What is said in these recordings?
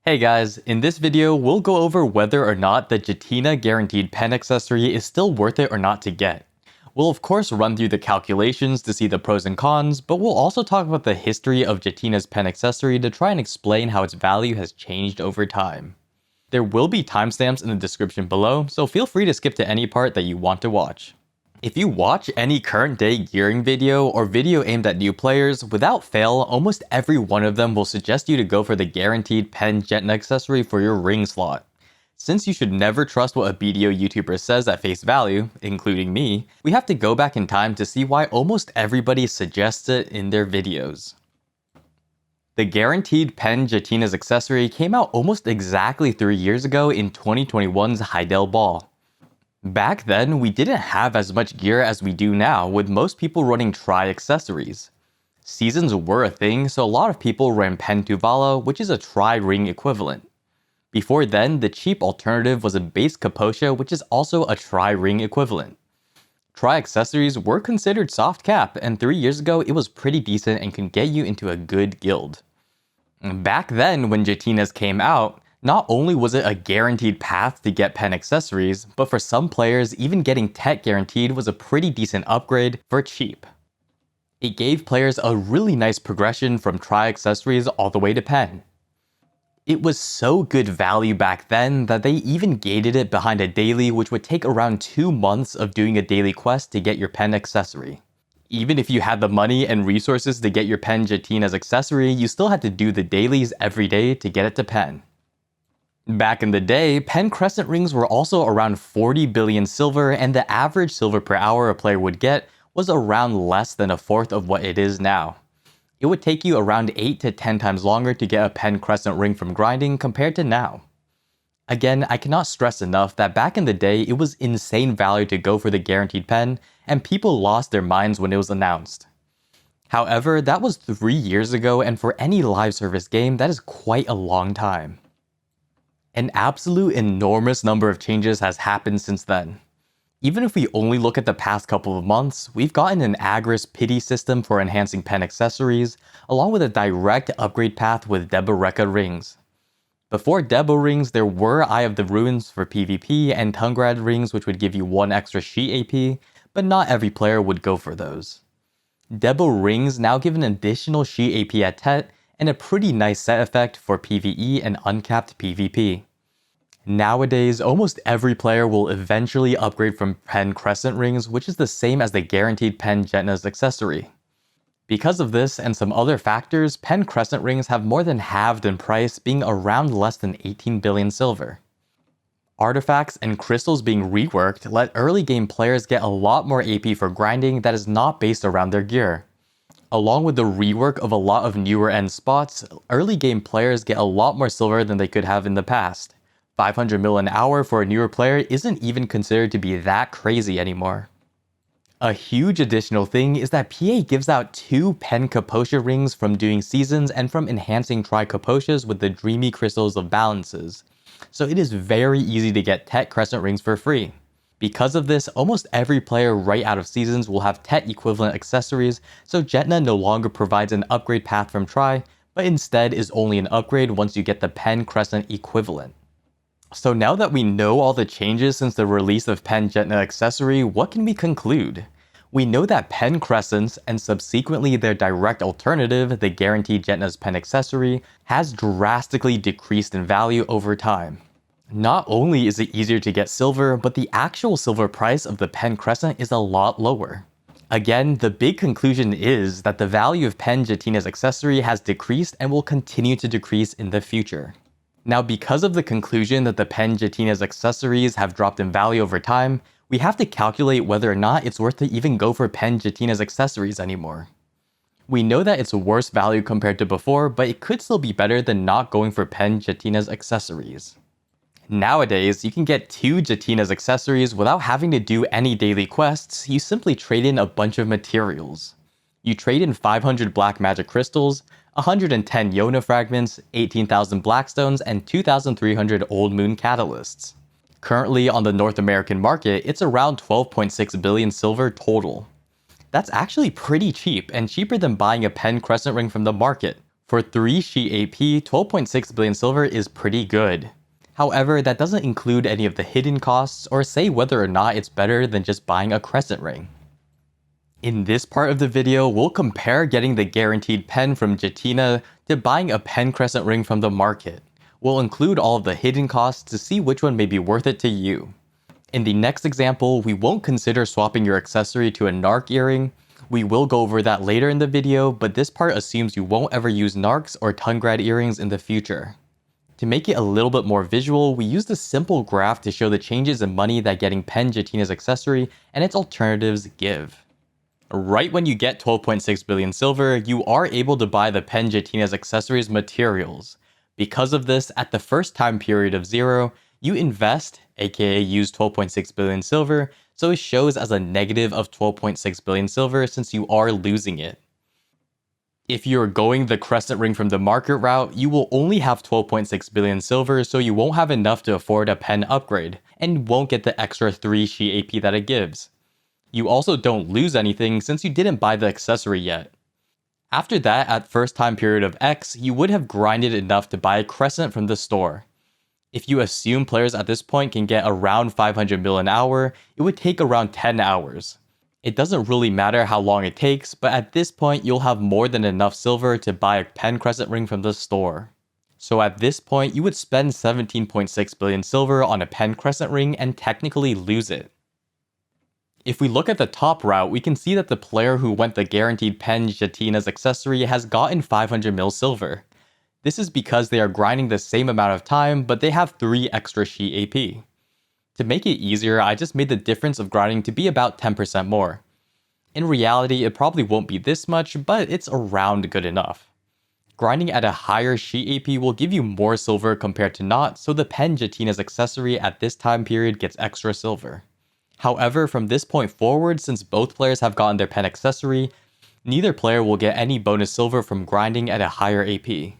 Hey guys, in this video, we'll go over whether or not the Jetina guaranteed pen accessory is still worth it or not to get. We'll of course run through the calculations to see the pros and cons, but we'll also talk about the history of Jetina's pen accessory to try and explain how its value has changed over time. There will be timestamps in the description below, so feel free to skip to any part that you want to watch. If you watch any current day gearing video or video aimed at new players, without fail, almost every one of them will suggest you to go for the guaranteed pen Jetina accessory for your ring slot. Since you should never trust what a BDO YouTuber says at face value, including me, we have to go back in time to see why almost everybody suggests it in their videos. The guaranteed pen Jetina's accessory came out almost exactly 3 years ago in 2021's Heidel Ball. Back then, we didn't have as much gear as we do now, with most people running tri-accessories. Seasons were a thing, so a lot of people ran pen Tuvala, which is a tri-ring equivalent. Before then, the cheap alternative was a base Kaposha, which is also a tri-ring equivalent. Tri-accessories were considered soft cap, and 3 years ago it was pretty decent and could get you into a good guild. Back then, when Jetinas came out, not only was it a guaranteed path to get pen accessories, but for some players, even getting Tet guaranteed was a pretty decent upgrade for cheap. It gave players a really nice progression from tri-accessories all the way to pen. It was so good value back then that they even gated it behind a daily, which would take around 2 months of doing a daily quest to get your pen accessory. Even if you had the money and resources to get your pen Jetina's accessory, you still had to do the dailies every day to get it to pen. Back in the day, pen crescent rings were also around 40 billion silver, and the average silver per hour a player would get was around less than a fourth of what it is now. It would take you around 8 to 10 times longer to get a pen crescent ring from grinding compared to now. Again, I cannot stress enough that back in the day, it was insane value to go for the guaranteed pen, and people lost their minds when it was announced. However, that was 3 years ago, and for any live service game, that is quite a long time. An absolute enormous number of changes has happened since then. Even if we only look at the past couple of months, we've gotten an Agris pity system for enhancing pen accessories, along with a direct upgrade path with Deba Rekka rings. Before Debo rings, there were Eye of the Ruins for PvP and Tungrad rings, which would give you 1 extra sheet AP, but not every player would go for those. Debo rings now give an additional sheet AP at Tet, and a pretty nice set effect for PvE and uncapped PvP. Nowadays, almost every player will eventually upgrade from pen crescent rings, which is the same as the guaranteed pen Jetina's accessory. Because of this and some other factors, pen crescent rings have more than halved in price, being around less than 18 billion silver. Artifacts and crystals being reworked let early game players get a lot more AP for grinding that is not based around their gear. Along with the rework of a lot of newer end spots, early game players get a lot more silver than they could have in the past. 500 mil an hour for a newer player isn't even considered to be that crazy anymore. A huge additional thing is that PA gives out 2 pen Kaposha rings from doing seasons and from enhancing tri-Kaposhas with the dreamy crystals of balances, so it is very easy to get Tet crescent rings for free. Because of this, almost every player right out of seasons will have Tet equivalent accessories, so Jetina no longer provides an upgrade path from Tri, but instead is only an upgrade once you get the pen crescent equivalent. So now that we know all the changes since the release of pen Jetina accessory, what can we conclude? We know that pen crescents, and subsequently their direct alternative, the guaranteed Jetina's pen accessory, has drastically decreased in value over time. Not only is it easier to get silver, but the actual silver price of the pen crescent is a lot lower. Again, the big conclusion is that the value of pen Jetina's accessory has decreased and will continue to decrease in the future. Now, because of the conclusion that the pen Jetina's accessories have dropped in value over time, we have to calculate whether or not it's worth to even go for pen Jetina's accessories anymore. We know that it's worse value compared to before, but it could still be better than not going for pen Jetina's accessories. Nowadays, you can get 2 Jetina's accessories without having to do any daily quests. You simply trade in a bunch of materials. You trade in 500 black magic crystals, 110 Yona fragments, 18,000 blackstones, and 2,300 old moon catalysts. Currently on the North American market, it's around 12.6 billion silver total. That's actually pretty cheap, and cheaper than buying a pen crescent ring from the market. For 3 Sheet AP, 12.6 billion silver is pretty good. However, that doesn't include any of the hidden costs or say whether or not it's better than just buying a crescent ring. In this part of the video, we'll compare getting the guaranteed pen from Jetina to buying a pen crescent ring from the market. We'll include all of the hidden costs to see which one may be worth it to you. In the next example, we won't consider swapping your accessory to a Narc earring. We will go over that later in the video, but this part assumes you won't ever use Narcs or Tungrad earrings in the future. To make it a little bit more visual, we used a simple graph to show the changes in money that getting pen Jetina's accessory and its alternatives give. Right when you get 12.6 billion silver, you are able to buy the pen Jetina's accessories materials. Because of this, at the first time period of 0, you invest, aka use 12.6 billion silver, so it shows as a negative of 12.6 billion silver since you are losing it. If you're going the crescent ring from the market route, you will only have 12.6 billion silver, so you won't have enough to afford a pen upgrade, and won't get the extra 3 Sheet AP that it gives. You also don't lose anything since you didn't buy the accessory yet. After that, at first time period of X, you would have grinded enough to buy a crescent from the store. If you assume players at this point can get around 500 mil an hour, it would take around 10 hours. It doesn't really matter how long it takes, but at this point you'll have more than enough silver to buy a pen crescent ring from the store. So at this point you would spend 17.6 billion silver on a pen crescent ring and technically lose it. If we look at the top route, we can see that the player who went the guaranteed pen Jetina's accessory has gotten 500 mil silver. This is because they are grinding the same amount of time, but they have 3 extra Sheet AP. To make it easier, I just made the difference of grinding to be about 10% more. In reality, it probably won't be this much, but it's around good enough. Grinding at a higher Sheet AP will give you more silver compared to not, so the pen Jetina's accessory at this time period gets extra silver. However, from this point forward, since both players have gotten their pen accessory, neither player will get any bonus silver from grinding at a higher AP.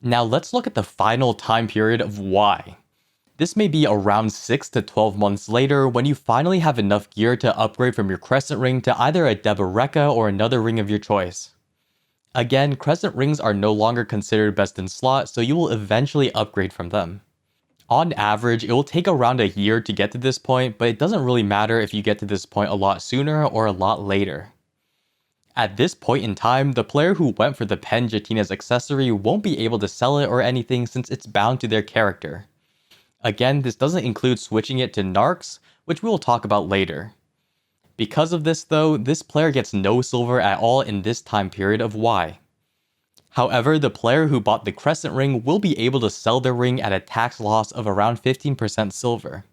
Now let's look at the final time period of Y. This may be around 6 to 12 months later when you finally have enough gear to upgrade from your crescent ring to either a Deboreka or another ring of your choice. Again, crescent rings are no longer considered best in slot, so you will eventually upgrade from them. On average, it will take around a year to get to this point, but it doesn't really matter if you get to this point a lot sooner or a lot later. At this point in time, the player who went for the pen Jetina's accessory won't be able to sell it or anything since it's bound to their character. Again, this doesn't include switching it to Narcs, which we will talk about later. Because of this though, this player gets no silver at all in this time period of Y. However, the player who bought the crescent ring will be able to sell their ring at a tax loss of around 15% silver.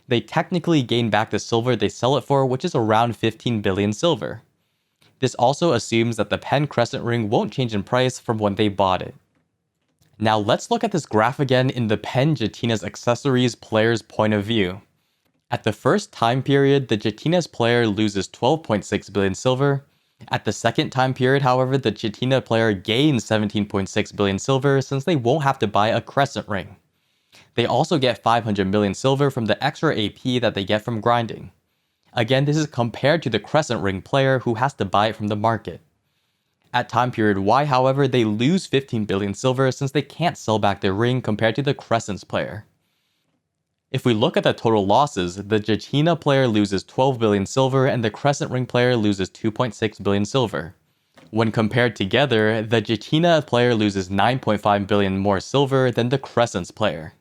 They technically gain back the silver they sell it for, which is around 15 billion silver. This also assumes that the pen crescent ring won't change in price from when they bought it. Now let's look at this graph again in the pen Jetina's accessories player's point of view. At the first time period, the Jetina's player loses 12.6 billion silver. At the second time period, however, the Jetina player gains 17.6 billion silver since they won't have to buy a crescent ring. They also get 500 million silver from the extra AP that they get from grinding. Again, this is compared to the crescent ring player who has to buy it from the market. At time period Y, however, they lose 15 billion silver since they can't sell back their ring compared to the crescent's player. If we look at the total losses, the Jetina player loses 12 billion silver and the crescent ring player loses 2.6 billion silver. When compared together, the Jetina player loses 9.5 billion more silver than the crescent's player.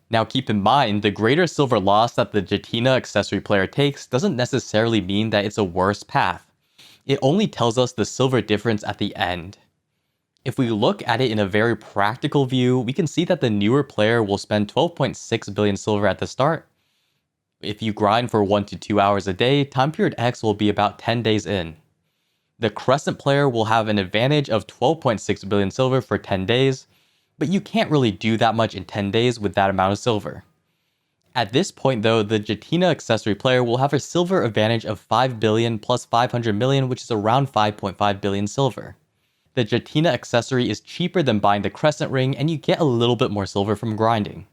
Now keep in mind, the greater silver loss that the Jetina accessory player takes doesn't necessarily mean that it's a worse path. It only tells us the silver difference at the end. If we look at it in a very practical view, we can see that the newer player will spend 12.6 billion silver at the start. If you grind for 1 to 2 hours a day, time period X will be about 10 days in. The crescent player will have an advantage of 12.6 billion silver for 10 days, but you can't really do that much in 10 days with that amount of silver. At this point though, the Jetina accessory player will have a silver advantage of 5 billion plus 500 million, which is around 5.5 billion silver. The Jetina accessory is cheaper than buying the crescent ring and you get a little bit more silver from grinding.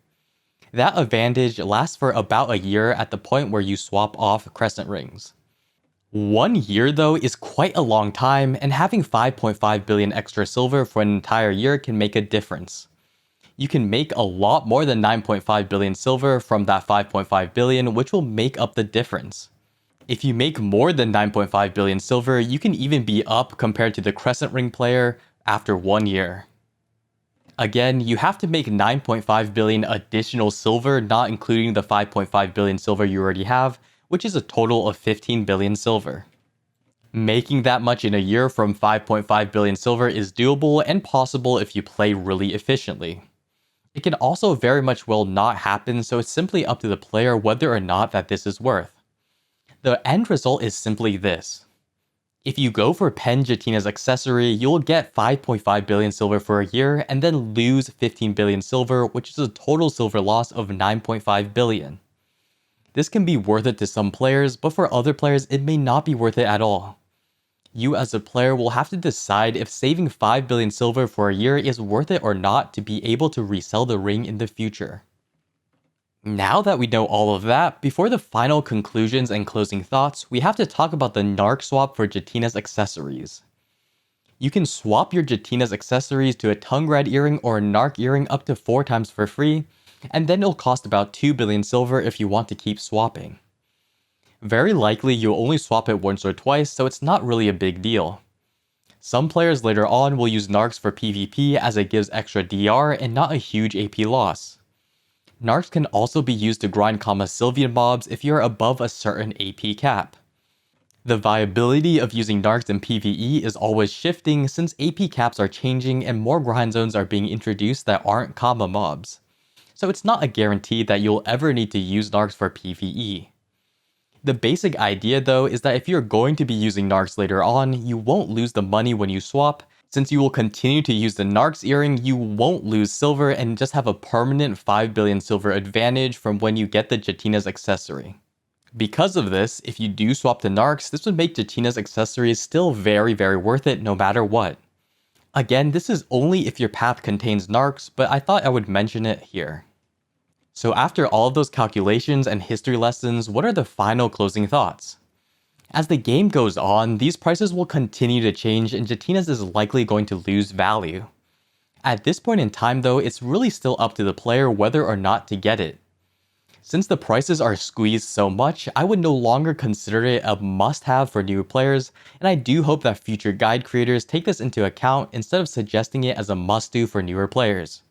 That advantage lasts for about a year at the point where you swap off crescent rings. 1 year though is quite a long time, and having 5.5 billion extra silver for an entire year can make a difference. You can make a lot more than 9.5 billion silver from that 5.5 billion, which will make up the difference. If you make more than 9.5 billion silver, you can even be up compared to the crescent ring player after 1 year. Again, you have to make 9.5 billion additional silver, not including the 5.5 billion silver you already have, which is a total of 15 billion silver. Making that much in a year from 5.5 billion silver is doable and possible if you play really efficiently. It can also very much well not happen, so it's simply up to the player whether or not that this is worth. The end result is simply this. If you go for Jetina's accessory, you'll get 5.5 billion silver for a year and then lose 15 billion silver, which is a total silver loss of 9.5 billion. This can be worth it to some players, but for other players it may not be worth it at all. You as a player will have to decide if saving 5 billion silver for a year is worth it or not to be able to resell the ring in the future. Now that we know all of that, before the final conclusions and closing thoughts, we have to talk about the Narc swap for Jetina's accessories. You can swap your Jetina's accessories to a Tungrad earring or a Narc earring up to 4 times for free, and then it'll cost about 2 billion silver if you want to keep swapping. Very likely you'll only swap it once or twice, so it's not really a big deal. Some players later on will use Narcs for PvP as it gives extra DR and not a huge AP loss. Narcs can also be used to grind Sylvian mobs if you're above a certain AP cap. The viability of using Narcs in PvE is always shifting since AP caps are changing and more grind zones are being introduced that aren't Kama mobs. So it's not a guarantee that you'll ever need to use Narcs for PvE. The basic idea though is that if you're going to be using Narcs later on, you won't lose the money when you swap. Since you will continue to use the Narcs earring, you won't lose silver and just have a permanent 5 billion silver advantage from when you get the Jetina's accessory. Because of this, if you do swap to Narcs, this would make Jetina's accessories still very worth it no matter what. Again, this is only if your path contains Narcs, but I thought I would mention it here. So after all of those calculations and history lessons, what are the final closing thoughts? As the game goes on, these prices will continue to change and Jetina's is likely going to lose value. At this point in time though, it's really still up to the player whether or not to get it. Since the prices are squeezed so much, I would no longer consider it a must-have for new players, and I do hope that future guide creators take this into account instead of suggesting it as a must-do for newer players.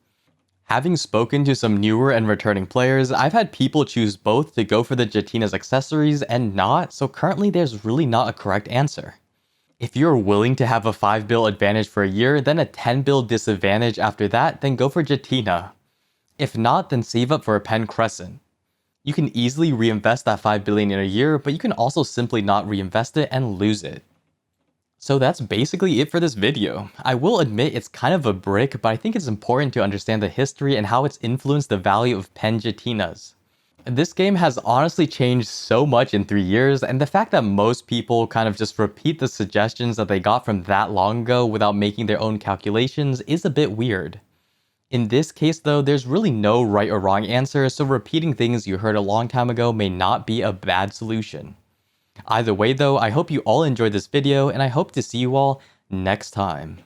Having spoken to some newer and returning players, I've had people choose both to go for the Jetina's accessories and not, so currently there's really not a correct answer. If you're willing to have a 5 bill advantage for a year, then a 10 bill disadvantage after that, then go for Jetina. If not, then save up for a pen crescent. You can easily reinvest that 5 billion in a year, but you can also simply not reinvest it and lose it. So that's basically it for this video. I will admit it's kind of a brick, but I think it's important to understand the history and how it's influenced the value of pen Jetinas. This game has honestly changed so much in 3 years, and the fact that most people kind of just repeat the suggestions that they got from that long ago without making their own calculations is a bit weird. In this case though, there's really no right or wrong answer, so repeating things you heard a long time ago may not be a bad solution. Either way though, I hope you all enjoyed this video, and I hope to see you all next time.